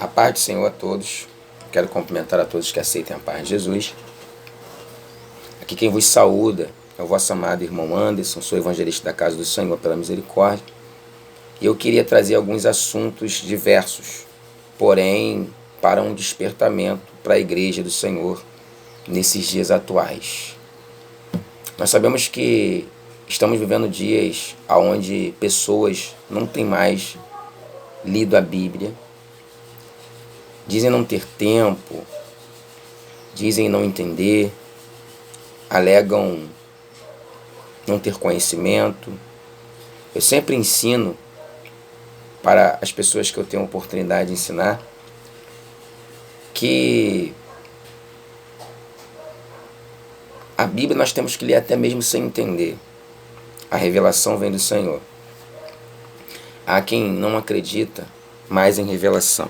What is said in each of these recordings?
A paz do Senhor a todos. Quero cumprimentar a todos que aceitem a paz de Jesus. Aqui quem vos saúda é o vosso amado irmão Anderson, sou evangelista da Casa do Senhor pela Misericórdia. E eu queria trazer alguns assuntos diversos, porém para um despertamento para a Igreja do Senhor nesses dias atuais. Nós sabemos que estamos vivendo dias onde pessoas não têm mais lido a Bíblia, dizem não ter tempo, dizem não entender, alegam não ter conhecimento. Eu sempre ensino para as pessoas que eu tenho a oportunidade de ensinar que a Bíblia nós temos que ler até mesmo sem entender. A revelação vem do Senhor. Há quem não acredita mais em revelação.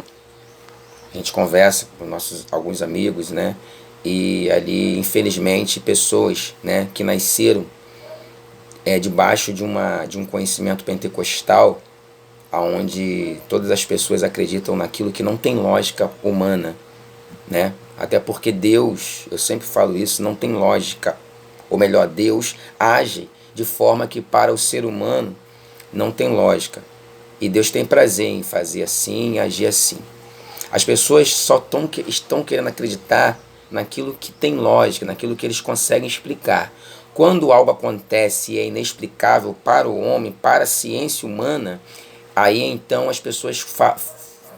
A gente conversa com alguns amigos, né? E ali, infelizmente, pessoas, né, que nasceram debaixo de um conhecimento pentecostal, onde todas as pessoas acreditam naquilo que não tem lógica humana, né? Até porque Deus, eu sempre falo isso, não tem lógica. Ou melhor, Deus age de forma que para o ser humano não tem lógica. E Deus tem prazer em fazer assim, agir assim. As pessoas só estão querendo acreditar naquilo que tem lógica, naquilo que eles conseguem explicar. Quando algo acontece e é inexplicável para o homem, para a ciência humana, aí então as pessoas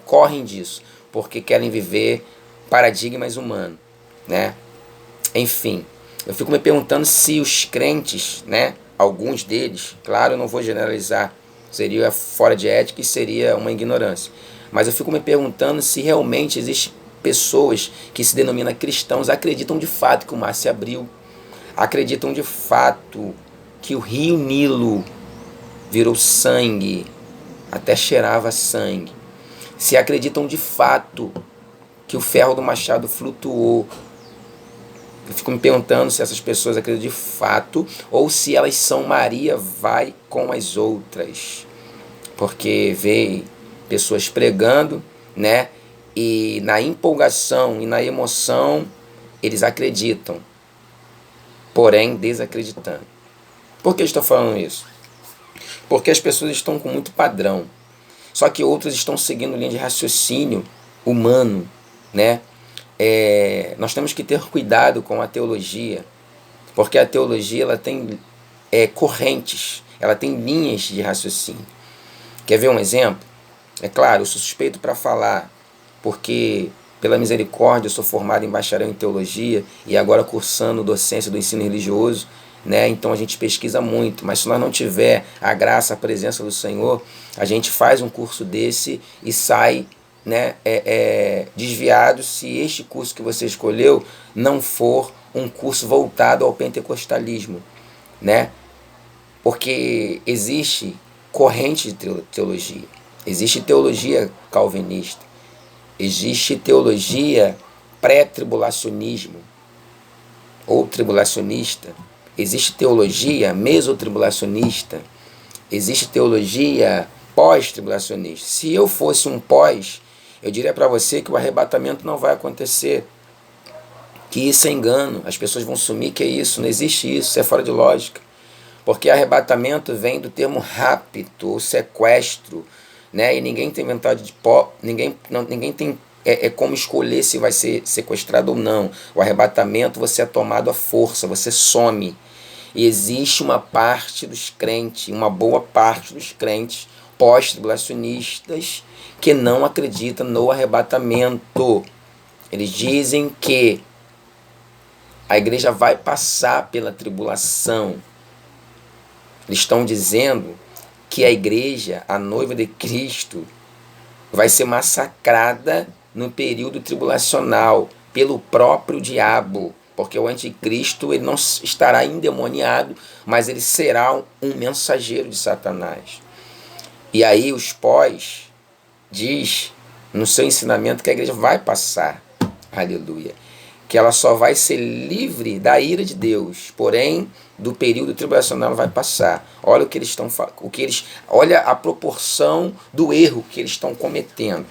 correm disso, porque querem viver paradigmas humanos, né? Enfim, eu fico me perguntando se os crentes, né, alguns deles, claro, eu não vou generalizar, seria fora de ética e seria uma ignorância. Mas eu fico me perguntando se realmente existem pessoas que se denominam cristãos, acreditam de fato que o mar se abriu, acreditam de fato que o rio Nilo virou sangue, até cheirava sangue. Se acreditam de fato que o ferro do machado flutuou. Eu fico me perguntando se essas pessoas acreditam de fato ou se elas são Maria vai com as outras. Porque veio pessoas pregando, né? E na empolgação e na emoção eles acreditam, porém desacreditando. Por que eu estou falando isso? Porque as pessoas estão com muito padrão, só que outros estão seguindo linha de raciocínio humano, né? Nós temos que ter cuidado com a teologia, porque a teologia ela tem correntes, ela tem linhas de raciocínio. Quer ver um exemplo? É claro, eu sou suspeito para falar, porque pela misericórdia eu sou formado em bacharel em teologia e agora cursando docência do ensino religioso, né? Então a gente pesquisa muito, mas se nós não tiver a graça, a presença do Senhor, a gente faz um curso desse e sai, né, desviado se este curso que você escolheu não for um curso voltado ao pentecostalismo, né? Porque existe corrente de teologia, existe teologia calvinista, existe teologia pré-tribulacionismo ou tribulacionista, existe teologia mesotribulacionista, existe teologia pós-tribulacionista. Se eu fosse um pós, eu diria para você que o arrebatamento não vai acontecer, que isso é engano, as pessoas vão sumir, que é isso, não existe isso é fora de lógica. Porque arrebatamento vem do termo rapto ou sequestro, né? E ninguém tem vontade de ninguém tem como escolher se vai ser sequestrado ou não. O arrebatamento você é tomado à força, você some. E existe uma parte dos crentes, uma boa parte dos crentes pós-tribulacionistas que não acreditam no arrebatamento. Eles dizem que a igreja vai passar pela tribulação. Eles estão dizendo que a igreja, a noiva de Cristo, vai ser massacrada no período tribulacional pelo próprio diabo, porque o anticristo ele não estará endemoniado, mas ele será um mensageiro de Satanás. E aí os pós diz no seu ensinamento que a igreja vai passar, aleluia, que ela só vai ser livre da ira de Deus, porém do período tribulacional vai passar. Olha o que eles estão, olha a proporção do erro que eles estão cometendo.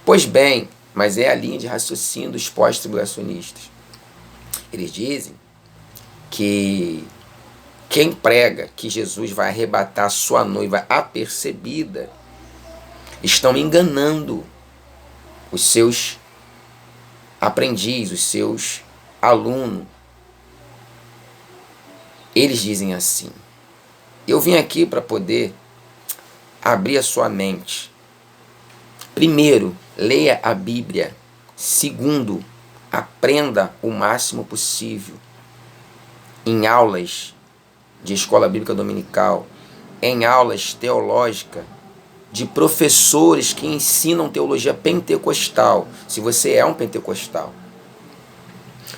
Pois bem, mas é a linha de raciocínio dos pós-tribulacionistas. Eles dizem que quem prega que Jesus vai arrebatar sua noiva apercebida estão enganando os seus aprendizes, os seus alunos. Eles dizem assim: eu vim aqui para poder abrir a sua mente. Primeiro, leia a Bíblia. Segundo, aprenda o máximo possível em aulas de escola bíblica dominical, em aulas teológicas, de professores que ensinam teologia pentecostal. Se você é um pentecostal,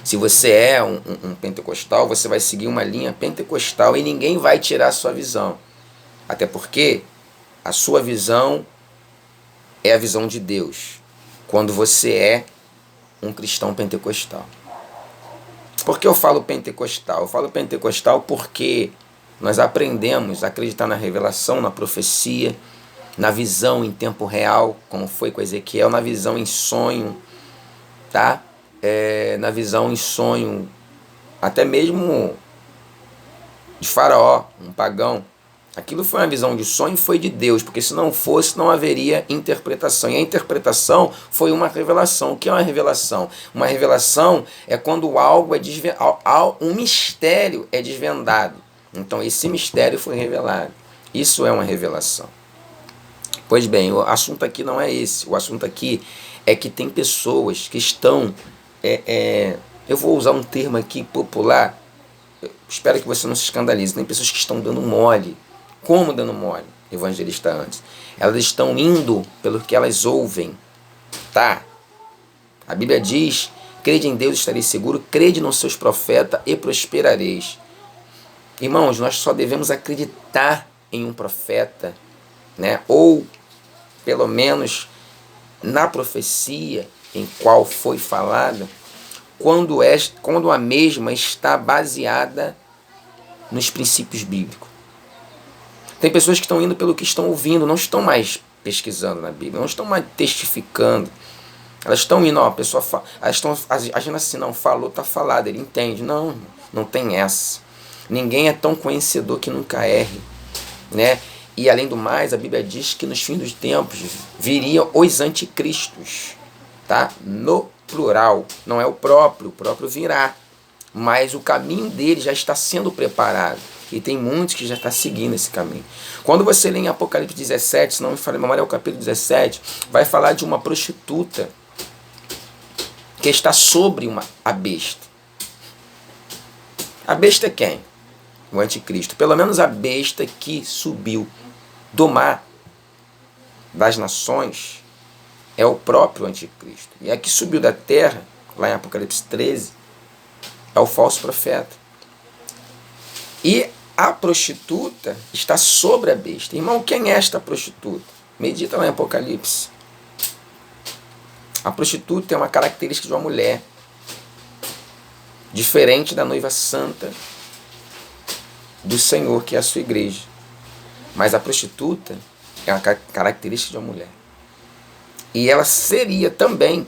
se você é um pentecostal, você vai seguir uma linha pentecostal e ninguém vai tirar a sua visão. Até porque a sua visão é a visão de Deus, quando você é um cristão pentecostal. Por que eu falo pentecostal? Eu falo pentecostal porque nós aprendemos a acreditar na revelação, na profecia, na visão em tempo real, como foi com Ezequiel, na visão em sonho, tá? Na visão em sonho, até mesmo de Faraó, um pagão. Aquilo foi uma visão de sonho, foi de Deus, porque se não fosse, não haveria interpretação. E a interpretação foi uma revelação. O que é uma revelação? Uma revelação é quando algo é um mistério é desvendado. Então esse mistério foi revelado. Isso é uma revelação. Pois bem, o assunto aqui não é esse. O assunto aqui é que tem pessoas que estão... eu vou usar um termo aqui popular. Eu espero que você não se escandalize. Tem pessoas que estão dando mole. Como dando mole? Evangelista antes. Elas estão indo pelo que elas ouvem. Tá? A Bíblia diz: crede em Deus, estareis seguro, crede nos seus profetas e prosperareis. Irmãos, nós só devemos acreditar em um profeta, né? Ou pelo menos na profecia em qual foi falada, quando a mesma está baseada nos princípios bíblicos. Tem pessoas que estão indo pelo que estão ouvindo, não estão mais pesquisando na Bíblia, não estão mais testificando. Elas estão indo, a pessoa elas estão agindo assim: não, falou, está falado, ele entende. Não, não tem essa. Ninguém é tão conhecedor que nunca erre, né? E além do mais, a Bíblia diz que nos fins dos tempos viriam os anticristos, tá? No plural, não é o próprio virá, mas o caminho dele já está sendo preparado. E tem muitos que já estão seguindo esse caminho. Quando você lê em Apocalipse 17, se não me falha a memória, é o capítulo 17, vai falar de uma prostituta que está sobre a besta. A besta é quem? O anticristo. Pelo menos a besta que subiu do mar das nações é o próprio anticristo. E a que subiu da terra, lá em Apocalipse 13, é o falso profeta. E a prostituta está sobre a besta. Irmão, quem é esta prostituta? Medita lá em Apocalipse. A prostituta é uma característica de uma mulher, diferente da noiva santa do Senhor, que é a sua igreja. Mas a prostituta é uma característica de uma mulher. E ela seria também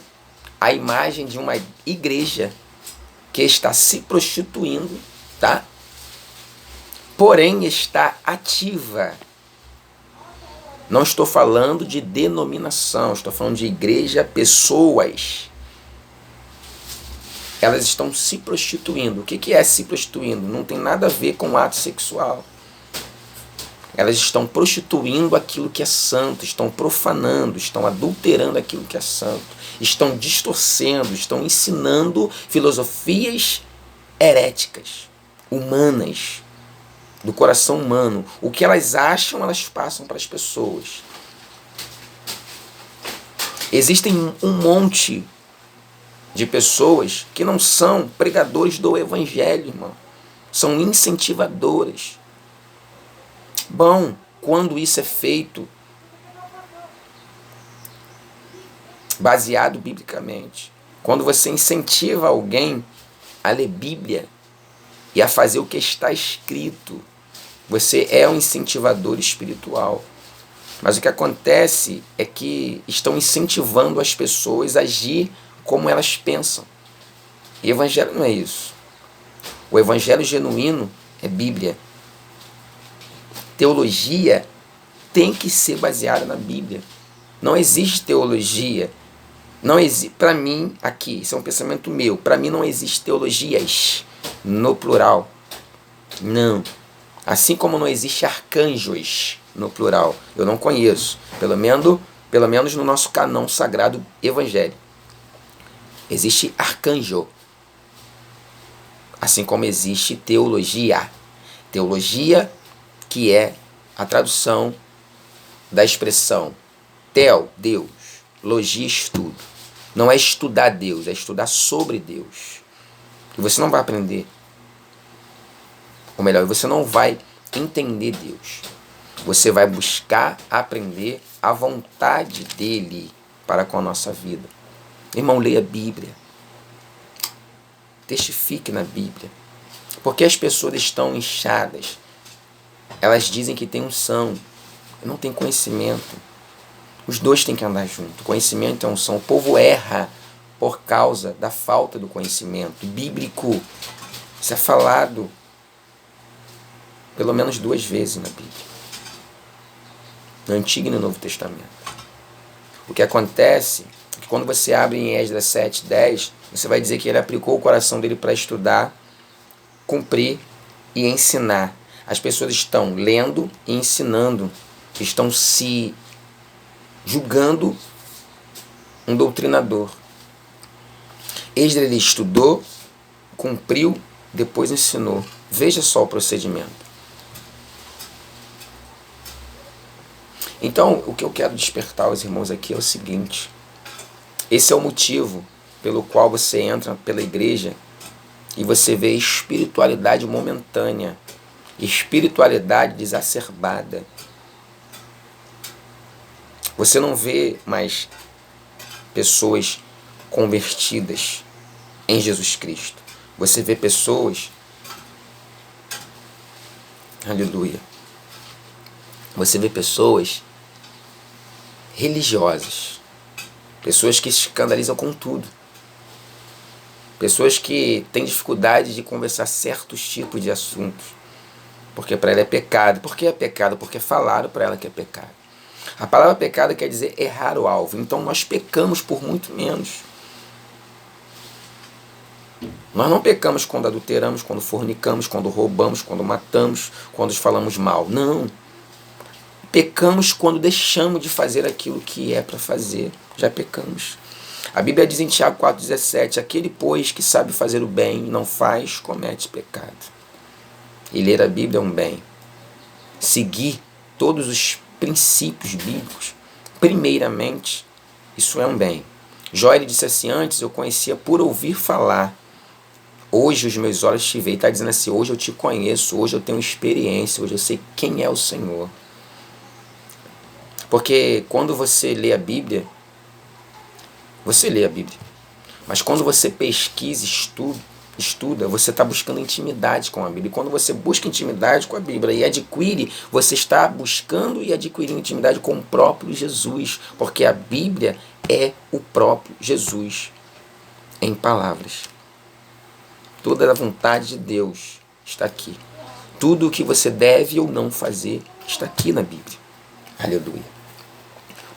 a imagem de uma igreja que está se prostituindo, tá? Porém está ativa. Não estou falando de denominação, estou falando de igreja, pessoas. Elas estão se prostituindo. O que é se prostituindo? Não tem nada a ver com ato sexual. Elas estão prostituindo aquilo que é santo, estão profanando, estão adulterando aquilo que é santo, estão distorcendo, estão ensinando filosofias heréticas, humanas, do coração humano. O que elas acham, elas passam para as pessoas. Existem um monte de pessoas que não são pregadores do evangelho, irmão. São incentivadoras. Bom, quando isso é feito baseado biblicamente, quando você incentiva alguém a ler Bíblia e a fazer o que está escrito, você é um incentivador espiritual. Mas o que acontece é que estão incentivando as pessoas a agir como elas pensam. E o evangelho não é isso. O evangelho genuíno é Bíblia. Teologia tem que ser baseada na Bíblia. Não existe teologia. Para mim, aqui, isso é um pensamento meu, para mim não existe teologias no plural. Não. Assim como não existe arcanjos no plural. Eu não conheço. Pelo menos no nosso canão sagrado evangélico. Existe arcanjo. Assim como existe teologia. Teologia, que é a tradução da expressão theo, Deus, logia, estudo. Não é estudar Deus, é estudar sobre Deus. E você não vai aprender. Ou melhor, você não vai entender Deus. Você vai buscar aprender a vontade dele para com a nossa vida. Irmão, leia a Bíblia. Testifique na Bíblia. Porque as pessoas estão inchadas. Elas dizem que têm unção. Não tem conhecimento. Os dois têm que andar junto. Conhecimento e unção. O povo erra por causa da falta do conhecimento bíblico. Isso é falado pelo menos 2 vezes na Bíblia. No Antigo e no Novo Testamento. O que acontece é que quando você abre em Esdras 7:10, você vai dizer que ele aplicou o coração dele para estudar, cumprir e ensinar. As pessoas estão lendo e ensinando. Estão se julgando um doutrinador. Esdras ele estudou, cumpriu, depois ensinou. Veja só o procedimento. Então, o que eu quero despertar os irmãos aqui é o seguinte. Esse é o motivo pelo qual você entra pela igreja e você vê espiritualidade momentânea, espiritualidade desacerbada. Você não vê mais pessoas convertidas em Jesus Cristo. Você vê pessoas, aleluia, você vê pessoas religiosas, pessoas que se escandalizam com tudo, pessoas que têm dificuldade de conversar certos tipos de assuntos, porque para ela é pecado. Por que é pecado? Porque falaram para ela que é pecado. A palavra pecado quer dizer errar o alvo. Então nós pecamos por muito menos. Nós não pecamos quando adulteramos, quando fornicamos, quando roubamos, quando matamos, quando falamos mal. Não. Pecamos quando deixamos de fazer aquilo que é para fazer. Já pecamos. A Bíblia diz em Tiago 4,17: aquele, pois, que sabe fazer o bem e não faz, comete pecado. E ler a Bíblia é um bem. Seguir todos os princípios bíblicos, primeiramente, isso é um bem. Jó, ele disse assim: antes eu conhecia por ouvir falar, hoje os meus olhos te veem. Está dizendo assim: hoje eu te conheço, hoje eu tenho experiência, hoje eu sei quem é o Senhor. Porque quando você lê a Bíblia, você lê a Bíblia, mas quando você pesquisa, estuda, você está buscando intimidade com a Bíblia. E quando você busca intimidade com a Bíblia e adquire, você está buscando e adquirindo intimidade com o próprio Jesus. Porque a Bíblia é o próprio Jesus em palavras. Toda a vontade de Deus está aqui. Tudo o que você deve ou não fazer está aqui na Bíblia. Aleluia.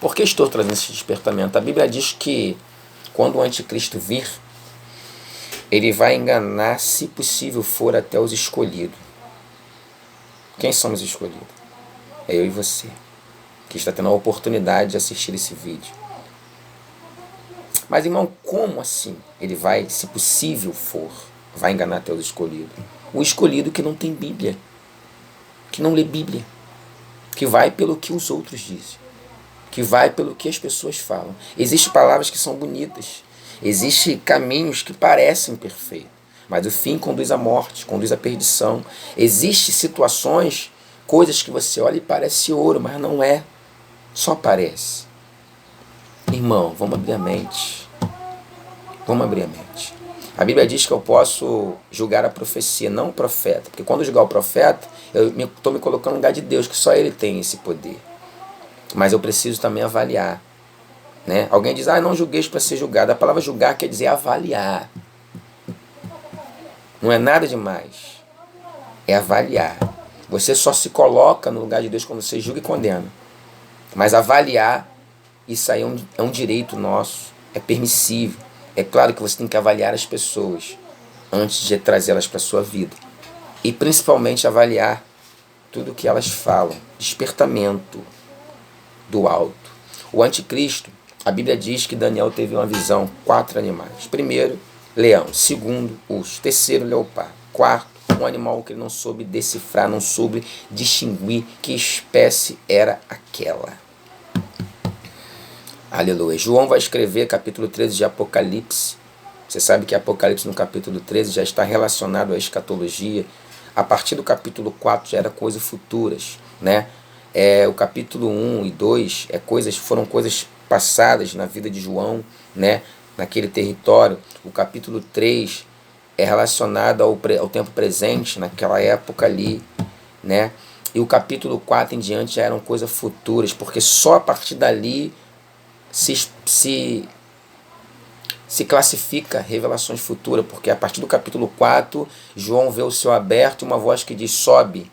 Por que estou trazendo esse despertamento? A Bíblia diz que quando o anticristo vir, ele vai enganar, se possível for, até os escolhidos. Quem somos os escolhidos? É eu e você, que está tendo a oportunidade de assistir esse vídeo. Mas, irmão, como assim ele vai, se possível for, vai enganar até os escolhidos? O escolhido que não tem Bíblia, que não lê Bíblia, que vai pelo que os outros dizem, que vai pelo que as pessoas falam. Existem palavras que são bonitas, existem caminhos que parecem perfeitos, mas o fim conduz à morte, conduz à perdição. Existem situações, coisas que você olha e parece ouro, mas não é, só parece. Irmão, vamos abrir a mente. Vamos abrir a mente. A Bíblia diz que eu posso julgar a profecia, não o profeta. Porque quando eu julgar o profeta, eu estou me colocando no lugar de Deus, que só ele tem esse poder. mas eu preciso também avaliar, né? Alguém diz, não julgueis para ser julgado. A palavra julgar quer dizer avaliar. Não é nada demais. É avaliar. Você só se coloca no lugar de Deus quando você julga e condena. Mas avaliar, isso aí é um direito nosso. É permissível. É claro que você tem que avaliar as pessoas antes de trazê-las para a sua vida. E principalmente avaliar tudo que elas falam. Despertamento do alto. O anticristo, a Bíblia diz que Daniel teve uma visão, 4 animais. Primeiro, leão. Segundo, urso. Terceiro, leopardo. Quarto, um animal que ele não soube decifrar, não soube distinguir que espécie era aquela. Aleluia. João vai escrever capítulo 13 de Apocalipse. Você sabe que Apocalipse no capítulo 13 já está relacionado à escatologia. A partir do capítulo 4 já era coisas futuras, né? O capítulo 1 e 2 foram coisas passadas na vida de João, né? Naquele território. O capítulo 3 é relacionado ao tempo presente, naquela época ali, né? E o capítulo 4 em diante já eram coisas futuras, porque só a partir dali se classifica revelações futuras, porque a partir do capítulo 4, João vê o céu aberto e uma voz que diz, sobe,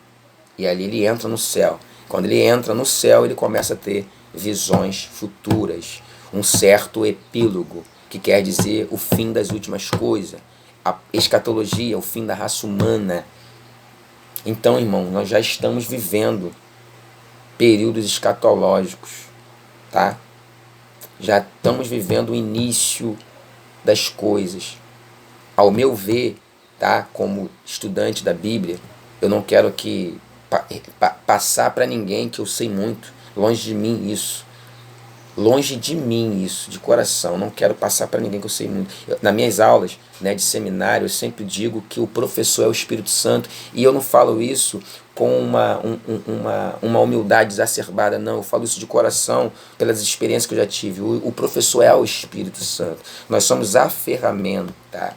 e ali ele entra no céu. Quando ele entra no céu, ele começa a ter visões futuras, um certo epílogo, que quer dizer o fim das últimas coisas, a escatologia, o fim da raça humana. Então, irmão, nós já estamos vivendo períodos escatológicos, tá? Já estamos vivendo o início das coisas. Ao meu ver, tá? Como estudante da Bíblia, eu não quero que passar para ninguém que eu sei muito. Longe de mim isso. Longe de mim isso, de coração. Não quero passar para ninguém que eu sei muito. Nas minhas aulas, né, de seminário, eu sempre digo que o professor é o Espírito Santo. E eu não falo isso com uma humildade exacerbada, não. Eu falo isso de coração, pelas experiências que eu já tive. O professor é o Espírito Santo. Nós somos a ferramenta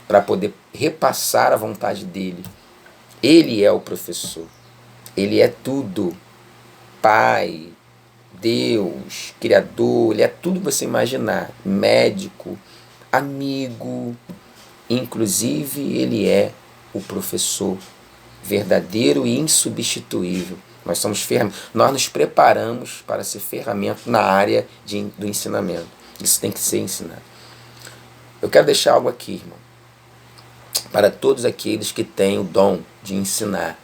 para poder repassar a vontade dele. Ele é o professor. Ele é tudo. Pai, Deus, Criador, ele é tudo que você imaginar. Médico, amigo, inclusive ele é o professor verdadeiro e insubstituível. Nós nos preparamos para ser ferramenta na área do ensinamento. Isso tem que ser ensinado. Eu quero deixar algo aqui, irmão, para todos aqueles que têm o dom de ensinar,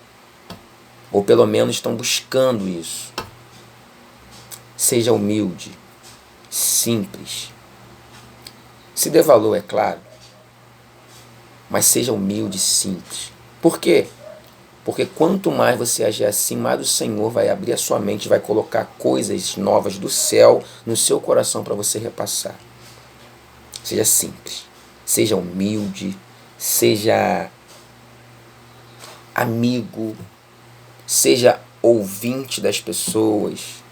ou pelo menos estão buscando isso. Seja humilde, simples. Se dê valor, é claro, mas seja humilde e simples. Por quê? Porque quanto mais você agir assim, mais o Senhor vai abrir a sua mente, vai colocar coisas novas do céu no seu coração para você repassar. Seja simples, seja humilde, seja amigo, seja ouvinte das pessoas.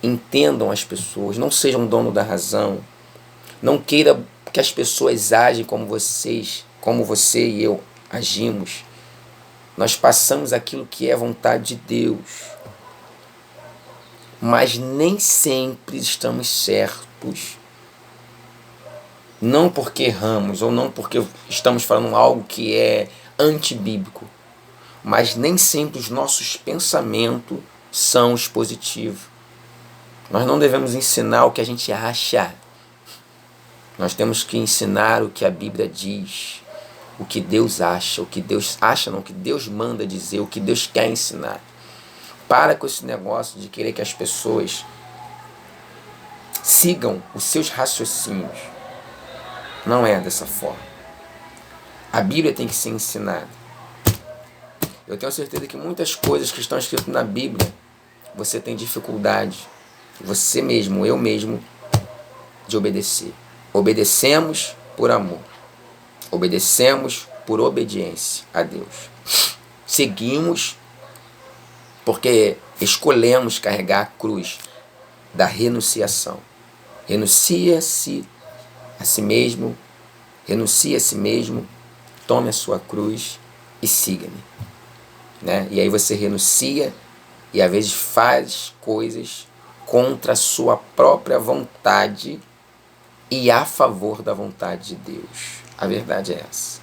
Entendam as pessoas, não sejam dono da razão. Não queira que as pessoas agem como você e eu agimos. Nós passamos aquilo que é vontade de Deus. Mas nem sempre estamos certos. Não porque erramos, ou não porque estamos falando algo que é antibíblico. Mas nem sempre os nossos pensamentos são os positivos. Nós não devemos ensinar o que a gente acha. Nós temos que ensinar o que a Bíblia diz, o que Deus acha, o que Deus acha não, o que Deus manda dizer, o que Deus quer ensinar. Para com esse negócio de querer que as pessoas sigam os seus raciocínios. Não é dessa forma. A Bíblia tem que ser ensinada. Eu tenho certeza que muitas coisas que estão escritas na Bíblia, você tem dificuldade. Você mesmo, eu mesmo, de obedecer. Obedecemos por amor. Obedecemos por obediência a Deus. Seguimos porque escolhemos carregar a cruz da renunciação. Renuncia-se a si mesmo, renuncie a si mesmo, tome a sua cruz e siga-me. Né? E aí você renuncia e às vezes faz coisas contra a sua própria vontade e a favor da vontade de Deus. A verdade é essa.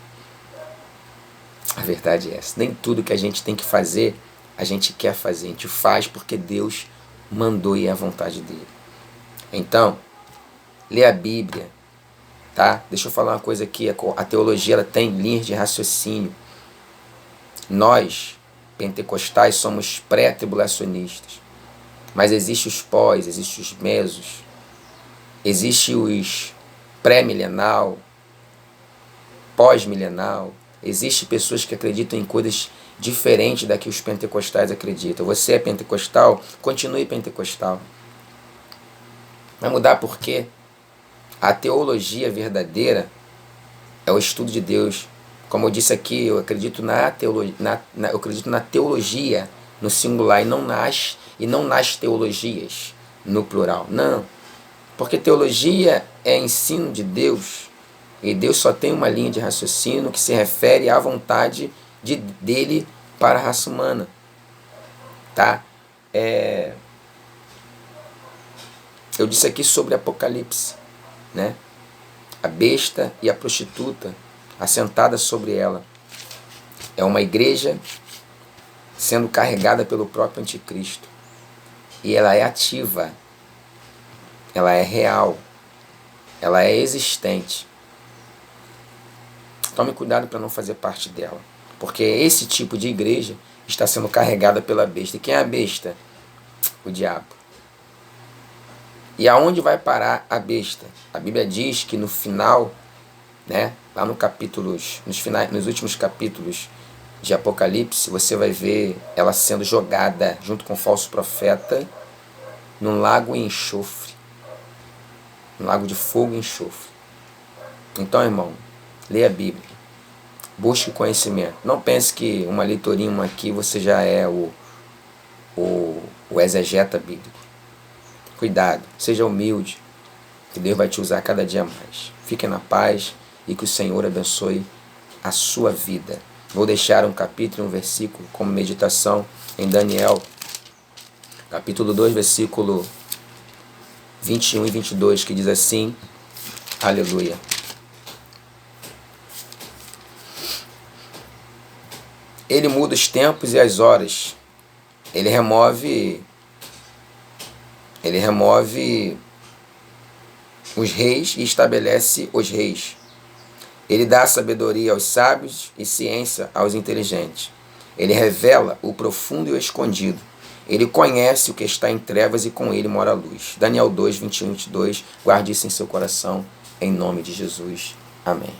A verdade é essa. Nem tudo que a gente tem que fazer, a gente quer fazer. A gente faz porque Deus mandou e é a vontade dele. Então, lê a Bíblia, tá? Deixa eu falar uma coisa aqui. A teologia ela tem linhas de raciocínio. Nós, pentecostais, somos pré-tribulacionistas. Mas existe os pós, existe os mesos, existe os pré-milenal, pós-milenal. Existem pessoas que acreditam em coisas diferentes da que os pentecostais acreditam. Você é pentecostal? Continue pentecostal. Vai mudar por quê? A teologia verdadeira é o estudo de Deus. Como eu disse aqui, eu acredito eu acredito na teologia no singular e não nas teologias no plural. Não. Porque teologia é ensino de Deus. E Deus só tem uma linha de raciocínio que se refere à vontade dele para a raça humana. Tá? Eu disse aqui sobre Apocalipse, né? A besta e a prostituta assentada sobre ela. É uma igreja sendo carregada pelo próprio anticristo. E ela é ativa. Ela é real. Ela é existente. Tome cuidado para não fazer parte dela. Porque esse tipo de igreja está sendo carregada pela besta. E quem é a besta? O diabo. E aonde vai parar a besta? A Bíblia diz que no final, né, lá nos últimos capítulos de Apocalipse, você vai ver ela sendo jogada junto com o falso profeta num lago em enxofre. Um lago de fogo e enxofre. Então, irmão, leia a Bíblia. Busque conhecimento. Não pense que uma leitorinha aqui você já é o exegeta bíblico. Cuidado, seja humilde, que Deus vai te usar cada dia mais. Fique na paz e que o Senhor abençoe a sua vida. Vou deixar um capítulo e um versículo como meditação em Daniel, capítulo 2, versículo 21 e 22, que diz assim, aleluia. Ele muda os tempos e as horas. Ele remove os reis e estabelece os reis. Ele dá sabedoria aos sábios e ciência aos inteligentes. Ele revela o profundo e o escondido. Ele conhece o que está em trevas e com ele mora a luz. Daniel 2, 21 e 22. Guarde isso em seu coração, em nome de Jesus. Amém.